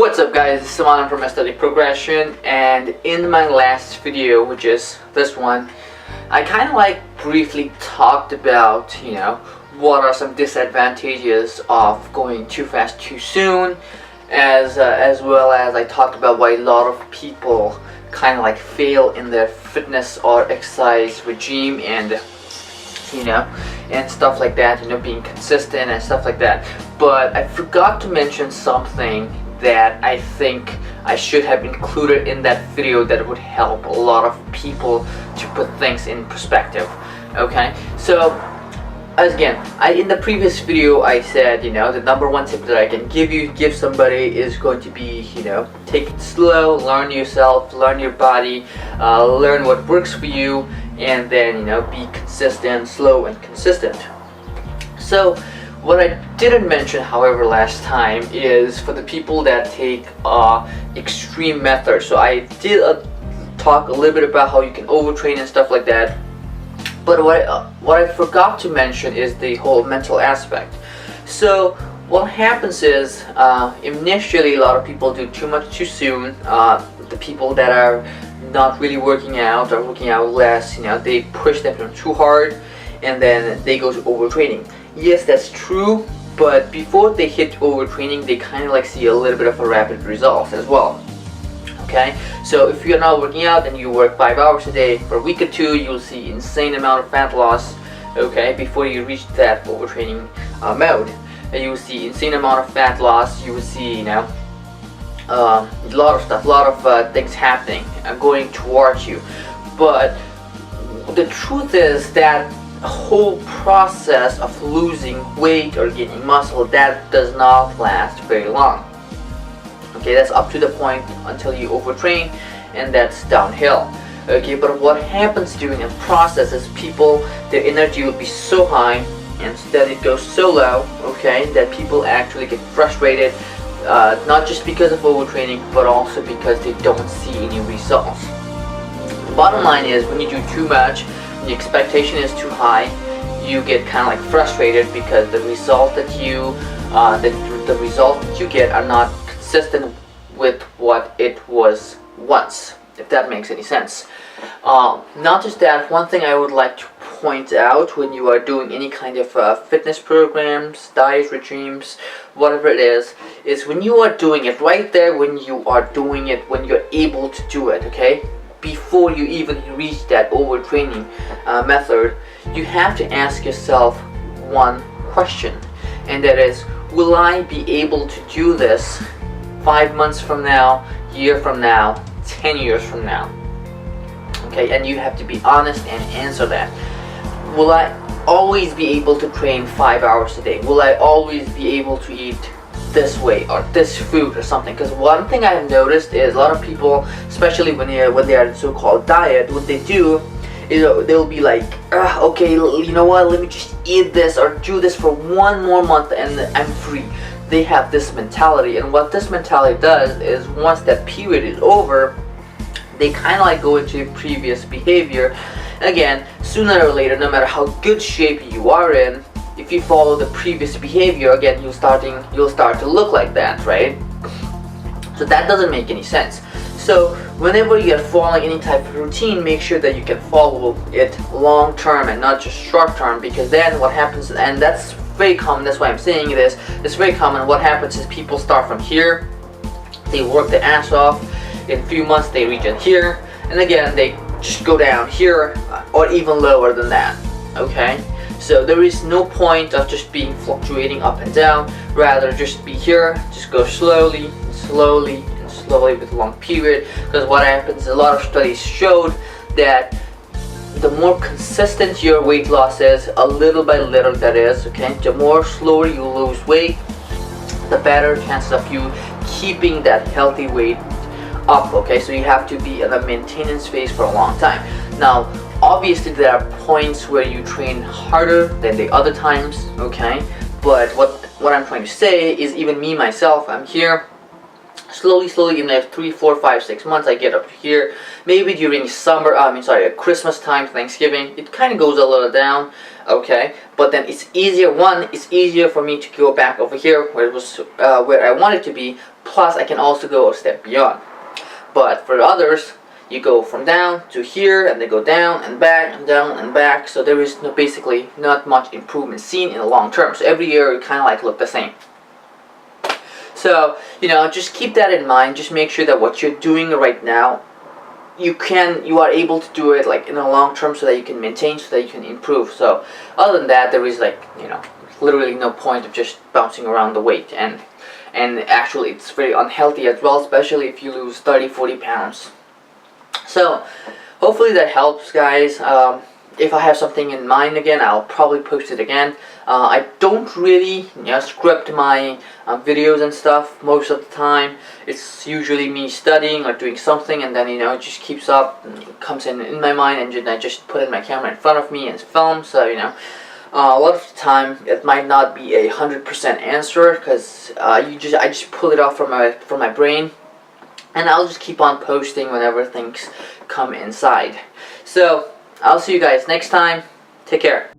What's up guys, this is Simon from Aesthetic Progression, and in my last video, which is this one, I kind of briefly talked about, what are some disadvantages of going too fast too soon, as well as I talked about why a lot of people kind of fail in their fitness or exercise regime and and stuff like that, being consistent and stuff like that. But I forgot to mention something that I think I should have included in that video that would help a lot of people to put things in perspective. Okay, so again, in the previous video I said, the number one tip that I can give somebody is going to be, take it slow, learn yourself, learn your body, learn what works for you, and then, be consistent, slow and consistent. So what I didn't mention, however, last time is for the people that take extreme methods. So I did talk a little bit about how you can overtrain and stuff like that. But what I forgot to mention is the whole mental aspect. So what happens is initially a lot of people do too much too soon. The people that are not really working out or working out less, they push them too hard, and then they go to overtraining. Yes, that's true, but before they hit overtraining, they kind of see a little bit of a rapid result as well. Okay, so if you're not working out and you work 5 hours a day for a week or two, you'll see insane amount of fat loss. Okay, before you reach that overtraining mode, and you will see insane amount of fat loss. You will see, a lot of stuff, a lot of things happening, going towards you. But the truth is that whole process of losing weight or gaining muscle, that does not last very long. Okay, that's up to the point until you overtrain, and that's downhill. Okay, but what happens during the process is their energy will be so high and then it goes so low, okay, that people actually get frustrated, not just because of overtraining, but also because they don't see any results. The bottom line is, when you do too much, the expectation is too high, you get kind of frustrated because the result that you get are not consistent with what it was once, if that makes any sense. Not just that, one thing I would like to point out when you are doing any kind of fitness programs, diet regimes, whatever it is when you are doing it right there, when you are doing it, when you're able to do it, okay, before you even reach that overtraining method, you have to ask yourself one question, and that is, will I be able to do this 5 months from now, year from now, 10 years from now? Okay, and you have to be honest and answer that. Will I always be able to train 5 hours a day? Will I always be able to eat this way or this food or something? Because one thing I have noticed is a lot of people, especially when they are in so-called diet, what they do is they'll be like, okay, you know what, let me just eat this or do this for one more month and I'm free. They have this mentality, and what this mentality does is once that period is over, they kind of go into previous behavior again. Sooner or later, no matter how good shape you are in, if you follow the previous behavior again, you'll start to look like that, right? So that doesn't make any sense. So whenever you're following any type of routine, make sure that you can follow it long term and not just short term, because then what happens, and that's very common, that's why I'm saying this, it's very common, what happens is people start from here, they work their ass off, in a few months they reach it here, and again they just go down here or even lower than that. Okay, so there is no point of just being fluctuating up and down, rather just be here, just go slowly, slowly and slowly with a long period. Because what happens, a lot of studies showed that the more consistent your weight loss is, a little by little that is, okay, the more slower you lose weight, the better chances of you keeping that healthy weight up. Okay, so you have to be in a maintenance phase for a long time. Now obviously there are points where you train harder than the other times, okay, but what I'm trying to say is, even me myself, I'm here slowly in the 3, 4, 5, 6 months I get up here. Maybe during summer, Christmas time, Thanksgiving, it kind of goes a little down, okay, but then it's easier for me to go back over here where it was where I wanted to be. plus I can also go a step beyond. But for others, you go from down to here, and they go down and back and down and back, so there is basically not much improvement seen in the long term. So every year it kind of like look the same. So, you know, just keep that in mind. Just make sure that what you're doing right now, you are able to do it like in the long term, so that you can maintain, so that you can improve. So other than that, there is like, you know, literally no point of just bouncing around the weight, and actually it's very unhealthy as well, especially if you lose 30-40 pounds. So hopefully that helps, guys. If I have something in mind again, I'll probably post it again. I don't really, you know, script my videos and stuff most of the time. It's usually me studying or doing something, and then, you know, it just keeps up, and comes in my mind, and I just put in my camera in front of me and film. So, you know, a lot of the time it might not be 100% answer, because I just pull it off from my brain, and I'll just keep on posting whenever things come inside. So I'll see you guys next time. Take care.